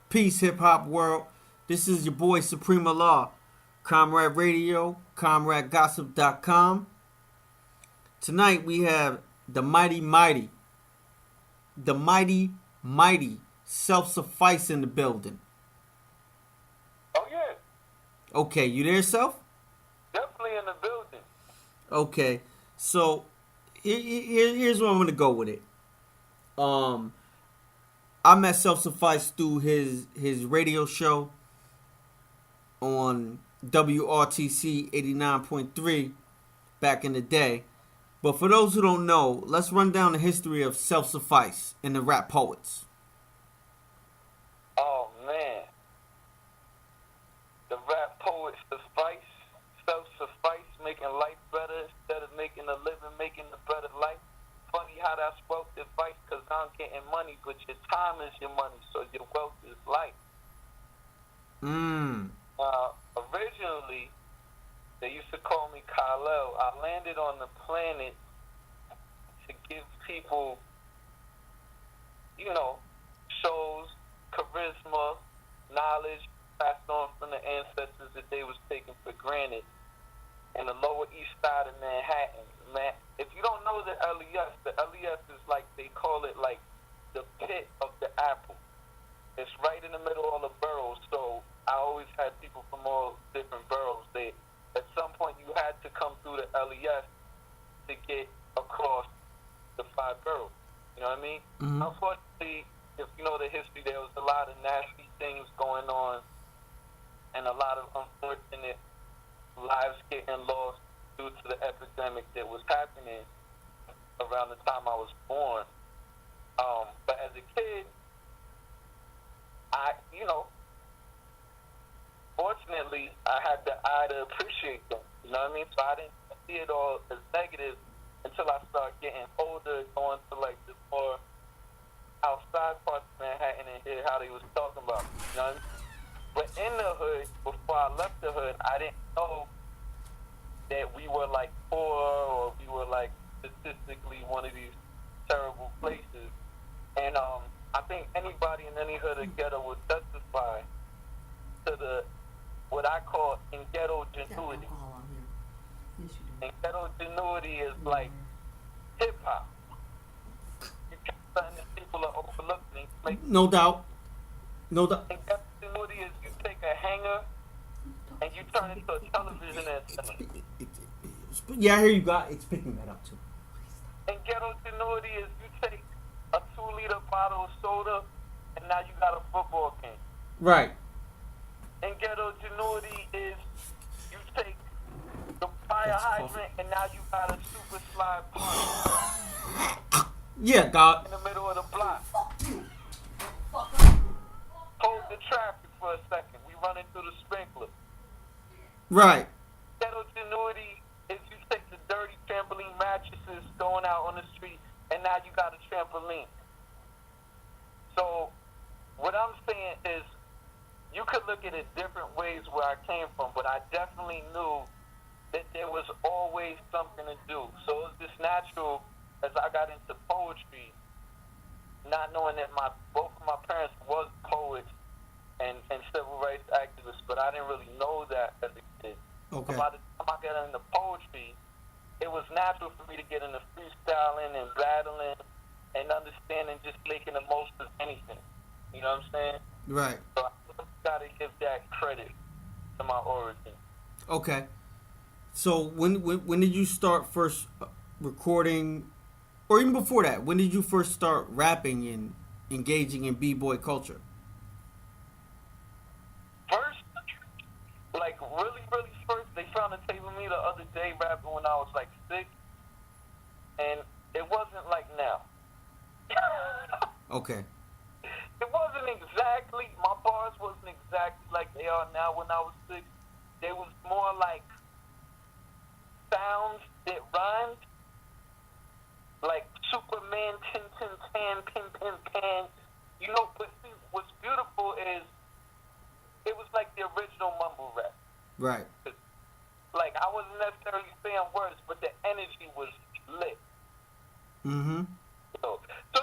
Peace, hip hop world. This is your boy Suprema Law, Comrad Radio, ComradGossip.com. Tonight we have the mighty Self-Suffice in the building. Oh yeah, Okay, you there, Self? definitely in the building. Okay, so here's where I'm gonna go with it. Um, I met Self-Suffice through his radio show on WRTC 89.3 back in the day. But for those who don't know, let's run down the history of Self-Suffice and the rap poets. Oh man, the rap poet suffice, self-suffice, making life better instead of making a living, making a better life. Funny how that's wealth advice, cause I'm getting money, but your time is your money, so your wealth is life. Mmm. Originally, they used to call me Kal-El. I landed on the planet to give people, shows, charisma, knowledge passed on from the ancestors that they was taking for granted in the Lower East Side of Manhattan. Man, if you don't know the LES is like, they call it like the pit of the apple. It's right in the middle of the boroughs, so I always had people from all different boroughs. At some point, you had to come through the LES to get across the five boroughs. You know what I mean? Mm-hmm. Unfortunately, if you know the history, there was a lot of nasty things going on and a lot of unfortunate lives getting lost due to the epidemic that was happening around the time I was born. But as a kid, fortunately, I had the eye to appreciate them. You know what I mean? So I didn't see it all as negative until I started getting older, going to like the more outside parts of Manhattan and hear how they was talking about me. You know what I mean? But in the hood, before I left the hood, I didn't know that we were like poor or we were like statistically one of these terrible places. And I think anybody in any hood or ghetto would testify to the what I call in ghetto genuity. And ghetto genuity is like hip hop. You take something that people are overlooking. No doubt. And ghetto genuity is you take a hanger and you turn it into a television antenna. Yeah, I hear you got. It's picking that up too. And ghetto genuity is you take a 2-liter bottle of soda and now you got a football game. Right. And ghetto genuity is you take the fire hydrant and now you got a super slide punch. Yeah, God. In the middle of the block. Hold the traffic for a second. We running through the sprinkler. Right. Ghetto genuity is you take the dirty trampoline mattresses going out on the street and now you got a trampoline. So what I'm saying is you could look at it different ways where I came from, but I definitely knew that there was always something to do. So it was just natural as I got into poetry, not knowing that both of my parents was poets and civil rights activists, but I didn't really know that as a kid. Okay. So by the time I got into poetry, it was natural for me to get into freestyling and battling and understanding just making the most of anything. You know what I'm saying? Right. So I gotta give that credit to my origin. Okay. So when did you start first recording, or even before that? When did you first start rapping and engaging in b-boy culture? First, like really first, they found a tape of me the other day rapping when I was like 6, and it wasn't like now. Okay. It wasn't exactly, my bars wasn't exactly like they are now when I was 6. They was more like sounds that rhymed, like Superman, tin, tin, tan, pin, pin, pan. You know, but see, what's beautiful is it was like the original mumble rap. Right. Like, I wasn't necessarily saying words, but the energy was lit. Mm-hmm. So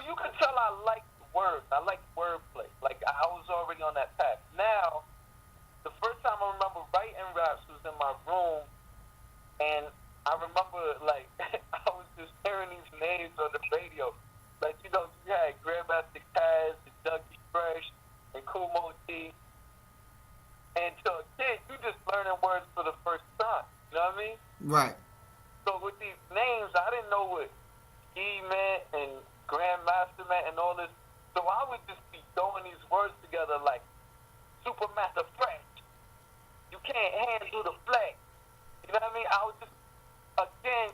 you could tell I liked words. I liked wordplay. Like, I was already on that cool motif. And to a kid, you just learning words for the first time. You know what I mean? Right. So with these names, I didn't know what ski meant and grandmaster meant and all this. So I would just be throwing these words together like Supermaster Fresh. You can't handle the flag. You know what I mean? I was just, again,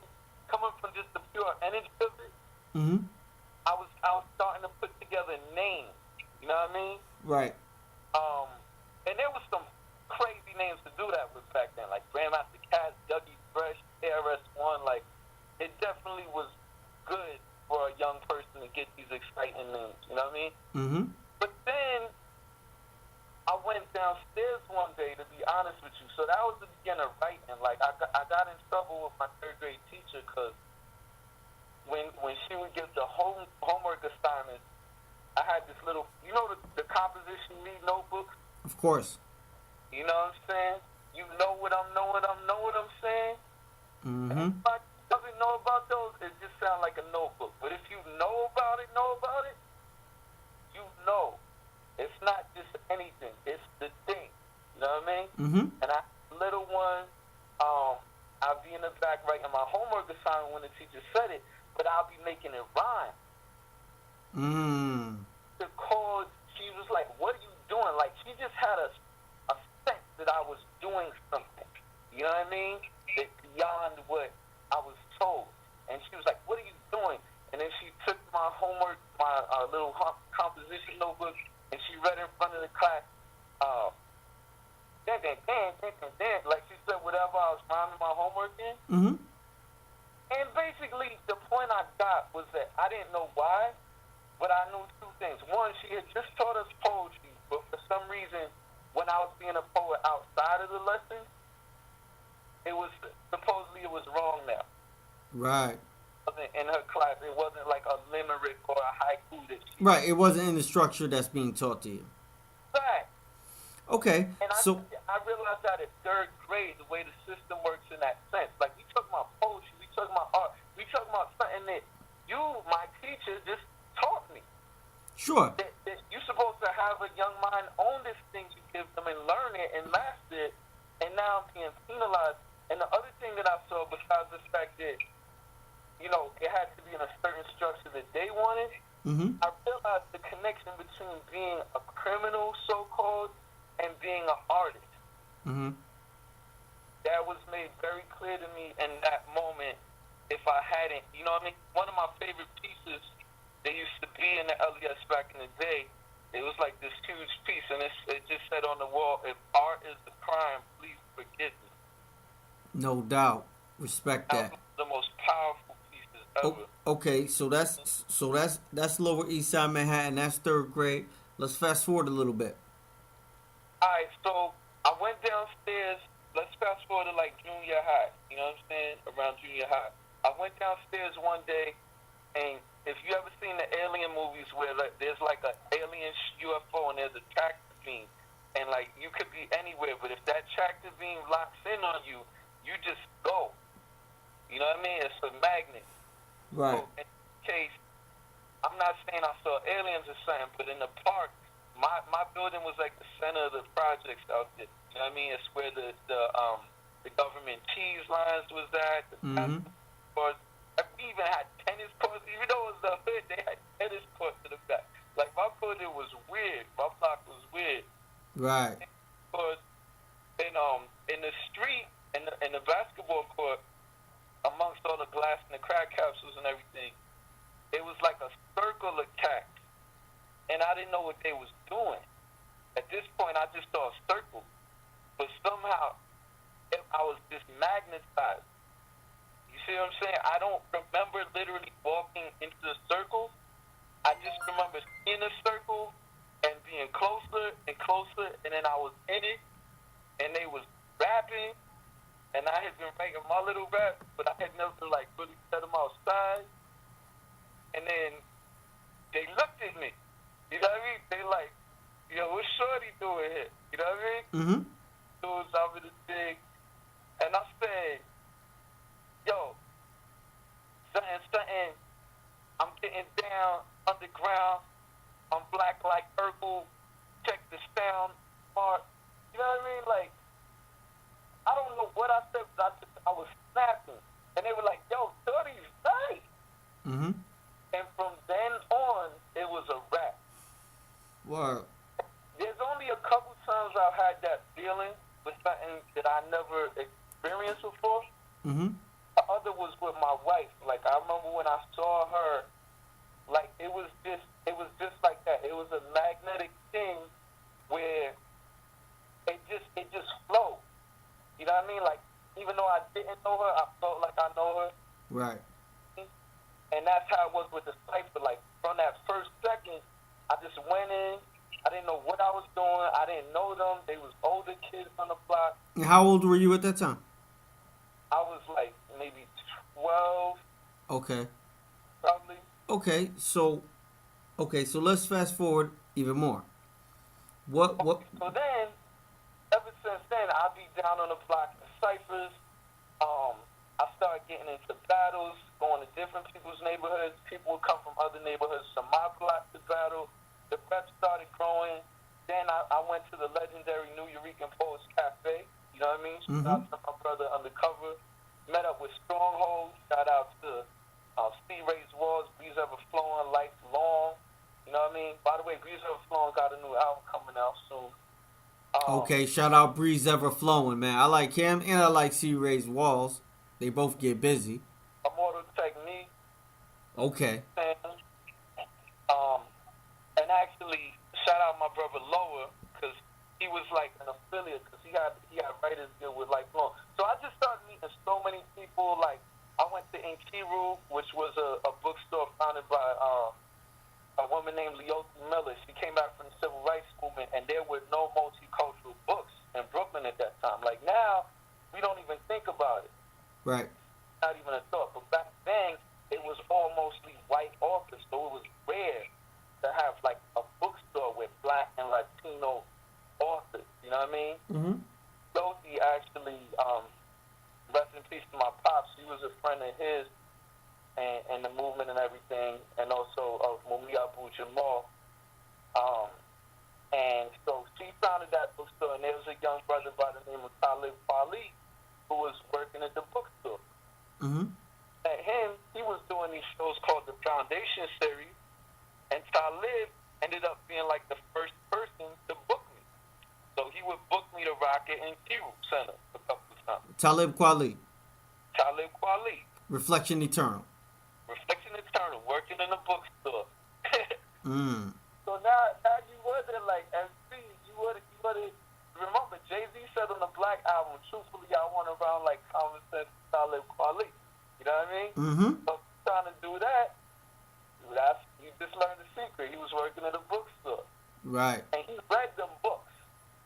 coming from just the pure energy of it, Mm-hmm. I was starting to put together names. You know what I mean? Right. And there was some crazy names to do that with back then, like Grandmaster Cass, Dougie Fresh, KRS-One. Like, it definitely was good for a young person to get these exciting names. You know what I mean? Mm-hmm. But then I went downstairs one day, to be honest with you. So that was the beginning of writing. Like, I got in trouble with my third grade teacher because when she would give the homework assignments, I had this little, you know, the composition lead notebook. Of course. You know what I'm saying? You know what I'm saying? Mm-hmm. And if I doesn't know about those, it just sounds like a notebook. But if you know about it, you know. It's not just anything. It's the thing. You know what I mean? Mm-hmm. And I, little one, I'll be in the back writing my homework assignment when the teacher said it, but I'll be making it rhyme. Mm. The chords, she was like, what are you doing? Like, she just had a sense that I was doing something. You know what I mean? That beyond what I was told. And she was like, what are you doing? And then she took my homework, my little composition notebook, and she read in front of the class, like she said whatever I was rhyming my homework in. Mm-hmm. And basically, the point I got was that I didn't know why, but I knew two things. One, she had just taught us poetry, but for some reason, when I was being a poet outside of the lesson, it was wrong now. Right. In her class, it wasn't like a limerick or a haiku that she. Right. It wasn't in the structure that's being taught to you. Right. Okay. And I realized that at third grade, the way the system works in that sense. Like, we talking about poetry, we talking about art, we talking about something that you, my teacher, just taught me. Sure. That you're supposed to have a young mind own this thing you give them and learn it and master it, and now I'm being penalized. And the other thing that I saw, besides the fact that, you know, it had to be in a certain structure that they wanted, Mm-hmm. I realized the connection between being a criminal, so-called, and being an artist. Mm-hmm. That was made very clear to me in that moment. If I hadn't, you know what I mean? One of my favorite pieces that used to be in the LES back in the day, it was like this huge piece, and it just said on the wall, if art is the crime, please forgive me. No doubt. Respect that. That was the most powerful pieces ever. Okay, so that's Lower East Side Manhattan. That's third grade. Let's fast forward a little bit. All right, so I went downstairs. Let's fast forward to like junior high. You know what I'm saying? Around junior high. I went downstairs one day, and if you ever seen the alien movies where there's like an alien UFO and there's a tractor beam, and like you could be anywhere, but if that tractor beam locks in on you, you just go. You know what I mean? It's a magnet. Right. So in this case, I'm not saying I saw aliens or something, but in the park, my building was like the center of the projects out there. You know what I mean? It's where the government cheese lines was at. Mm-hmm. We even had tennis courts. Even though it was the hood, they had tennis courts in the back. Like, my building was weird. My block was weird. Right. But in the street, in the basketball court, amongst all the glass and the crack capsules and everything, it was like a circle of cats. And I didn't know what they was doing. At this point, I just saw a circle. But somehow, I was just magnetized. You see what I'm saying? I don't remember literally walking into the circle. I just remember seeing a circle and being closer and closer, and then I was in it, and they was rapping, and I had been writing my little rap, but I had never, like, really set them outside. And then they looked at me. You know what I mean? They like, yo, what's Shorty doing here? You know what I mean? Mm-hmm. Dudes over the thing. And I said, yo, something, I'm getting down underground. I'm black like purple. Check the sound smart. You know what I mean? Like, I don't know what I said, but I was snapping. And they were like, yo, Shorty's nice. Mm-hmm. And from then on, it was a wrap. Word. There's only a couple times I've had that feeling with something that I never experienced before. Mm-hmm. The other was with my wife. Like, I remember when I saw her, like, it was just like that. It was a magnetic thing where it just flowed. You know what I mean? Like, even though I didn't know her, I felt like I know her. Right. And that's how it was with the cipher. Like, from that first second, I just went in. I didn't know what I was doing. I didn't know them. They was older kids on the block. And how old were you at that time? I was like maybe 12, Okay. probably. Okay, so let's fast forward even more. What? So then, ever since then, I'll be down on the block in ciphers. I started getting into battles, going to different people's neighborhoods. People would come from other neighborhoods to my block to battle. The rep started growing. Then I went to the legendary New Eureka Post Cafe. You know what I mean? Shout out to my brother Undercover. Met up with Stronghold. Shout out to C. Ray's Walls, Breeze Ever Flowing, Lifelong. You know what I mean? By the way, Breeze Ever Flowing got a new album coming out soon. Okay, shout out Breeze Ever Flowing, man. I like him and I like C. Ray's Walls. They both get busy. Immortal Technique. Okay. And actually, shout out my brother Lower, because he was like an affiliate, because he had writers deal with Lifelong. So I just started meeting so many people. Like, I went to Ink which was a bookstore founded by a woman named Leotie Miller. She came back from the Civil Rights Movement, and there were no multicultural books in Brooklyn at that time. Like, now, we don't even think about it. Right. Not even a thought. But back then, it was all mostly white authors, so it was rare to have, like, a bookstore with black and Latino authors. You know what I mean? Mm-hmm. Leotie actually, rest in peace to my pops, she was a friend of his and the movement and everything, and also of Mumia Abu Jamal. And so she founded that bookstore, and there was a young brother by the name of Talib Kweli who was working at the bookstore. Mm-hmm. And him, he was doing these shows called the Foundation Series, and Talib ended up being like the first person to book me. So he would book me to Rocket and Q Center a couple of times. Talib Kweli. Talib Kweli. Reflection Eternal. Reflection Eternal, working in a bookstore. Mm. So now you wonder, like, MC, you would remember Jay-Z said on the Black Album, truthfully, I want around like common sense Talib Kweli. You know what I mean? Mm-hmm. So trying to do that, you just learned the secret. He was working at a bookstore. Right. And he read them books.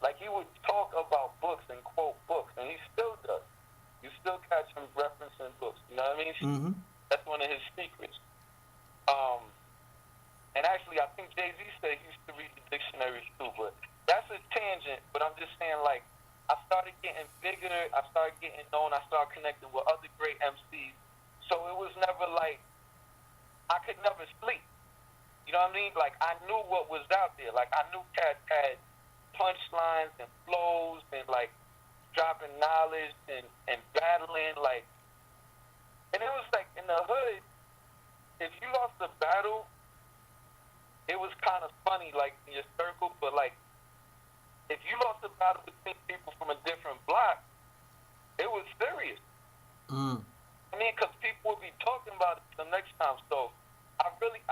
Like, he would talk about books and quote books, and he still does. You still catch him referencing books. You know what I mean? Mm-hmm. That's one of his secrets. And actually, I think Jay-Z said he used to read the dictionaries too, but that's a tangent. But I'm just saying, like, I started getting bigger, I started getting known, I started connecting with other great MCs. So it was never like, I could never sleep. You know what I mean? Like, I knew what was out there. Like, I knew cats had punchlines and flows and, like, dropping knowledge and battling, like, and it was like, in the hood, if you lost a battle, it was kind of funny, like, in your circle, but, like, if you lost a battle between people from a different block, it was serious. Mm. I mean, because people would be talking about it the next time. So I really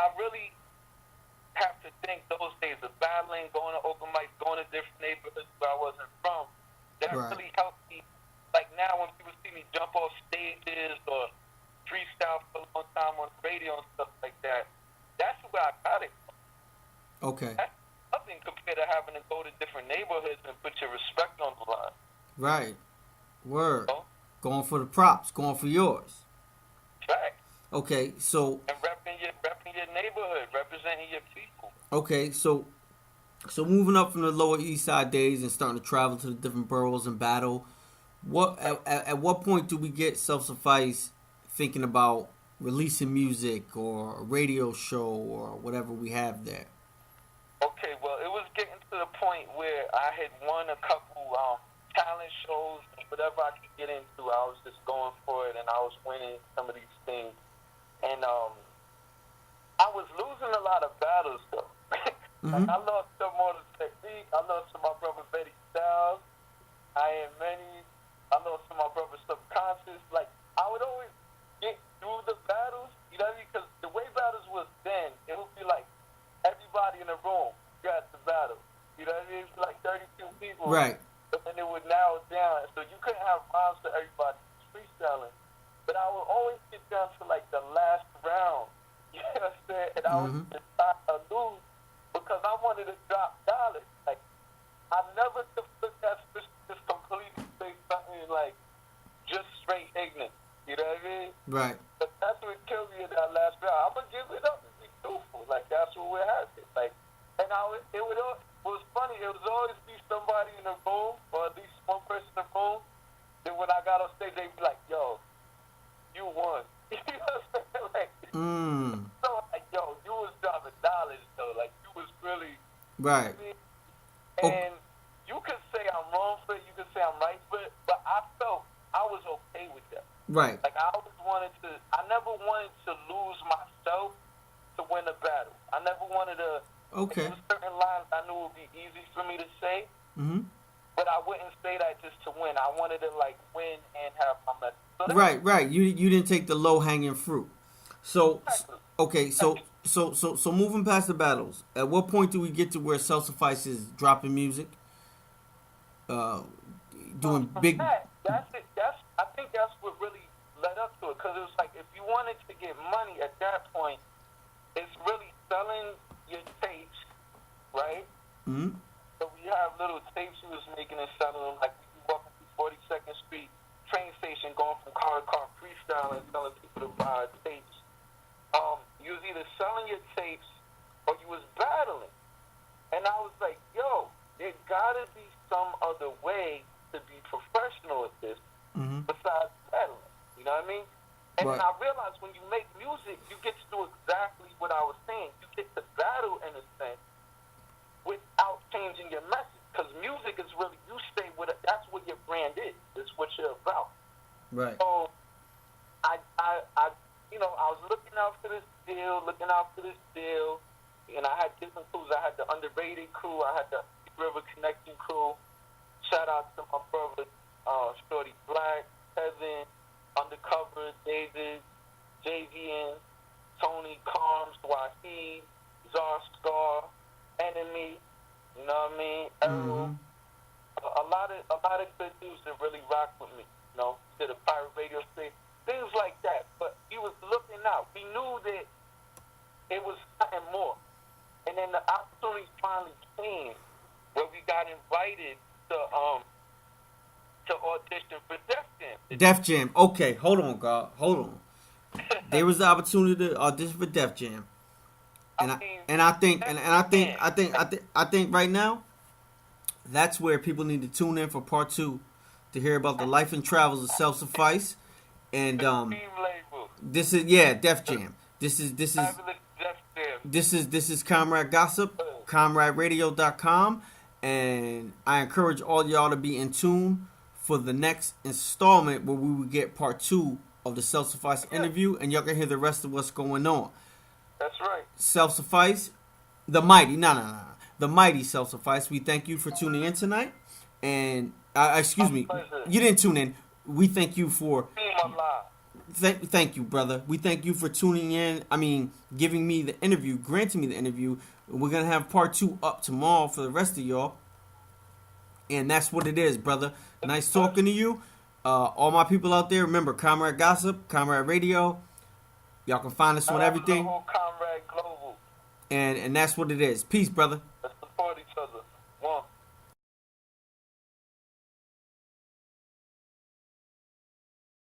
have to think those days of battling, going to open mics, going to different neighborhoods where I wasn't from, that Right. really helped me. Like, now when people see me jump off stages or freestyle for a long time on the radio and stuff like that, that's where I got it from. Okay. That's nothing compared to having to go to different neighborhoods and put your respect on the line. Right. Word. So, Going for the props. Going for yours. fact. Okay. So. And repping your neighborhood, representing your people. Okay. So moving up from the Lower East Side days and starting to travel to the different boroughs and battle. At what point do we get Self-Suffice thinking about releasing music or a radio show or whatever we have there? Okay, well, it was getting to the point where I had won a couple talent shows, whatever I could get into. I was just going for it, and I was winning some of these things. And I was losing a lot of battles, though. Like, I lost some more to Technique. I lost to my brother Betty Styles. I am many. I lost to my brother Subconscious. Like, I would always get through the battles, you know what I mean? Because the way battles was then, it would be like everybody in the room got the battle. You know what I mean? It was like 32 people. Right. And it would narrow down. So you couldn't have rhymes for everybody freestyling. But I would always get down to like the last round. You know what I'm saying? And I would decide to lose because I wanted to drop dollars. Like, I never could look at just completely say something like just straight ignorant. You know what I mean? Right. But that's what killed me in that last round. I'm gonna give it up and be truthful. Like, that's what we're having. Like, and it was funny. It was always be somebody in the room, or at least one person in the room. Then when I got on stage, they'd be like, "Yo, you won." You know what I'm saying? Like, so like, yo, you was dropping dollars though. Like, you was really right. You know, and you could say I'm wrong for it. You could say I'm right for it. But I felt I was okay with that. Right. Like, I never wanted to lose myself to win a battle. I never wanted to. Okay. There were certain lines I knew would be easy for me to say, but I wouldn't say that just to win. I wanted to like win and have my message. So right. You didn't take the low hanging fruit. So okay. So moving past the battles, at what point do we get to where Self-Suffice is dropping music, doing big? That's it. I think that's what really led up to it, because it was like, if you wanted to get money at that point, it's really selling your tapes, right? So we have little tapes we was making and selling them, like we walking through 42nd Street train station, going from car to car, freestyling, telling people to buy tapes. You was either selling your tapes or you was battling. And I was like, yo, there gotta be some other way to be professional at this besides battling. You know what I mean? And then I realized when you make music, you get to do exactly what I was saying. You get to battle in a sense without changing your message. Because music is really, you stay with it. That's what your brand is. It's what you're about. Right. So I was looking out for this deal, and I had different crews. I had the Underrated crew. I had the River Connection crew. Shout out to my brother, Shorty Black, Kevin, Undercover, David, JVN, Tony, Carms, Wahid, Czar Scar, Enemy, you know what I mean? Errol. A lot of good dudes that really rock with me. You know, did a pirate radio station, things like that. But he was looking out. We knew that it was something more. And then the opportunity finally came where we got invited to audition for Def Jam. Def Jam. Okay, hold on, God. Hold on. There was the opportunity to audition for Def Jam. I think right now, that's where people need to tune in for part 2 to hear about the life and travels of Self-Suffice. And this is Def Jam. This is Comrade Gossip, ComradeRadio.com, and I encourage all y'all to be in tune for the next installment where we will get part 2 of the Self-Suffice interview, and y'all can hear the rest of what's going on. That's right. Self-Suffice, the mighty, the mighty Self-Suffice. We thank you for tuning in tonight, and excuse me, you didn't tune in. We thank you for. Thank you, brother. We thank you for tuning in. I mean, giving me the interview, granting me the interview. We're gonna have part 2 up tomorrow for the rest of y'all, and that's what it is, brother. Nice talking to you. All my people out there, remember, Comrade Gossip, Comrade Radio. Y'all can find us on everything. Comrade Global. And that's what it is. Peace, brother.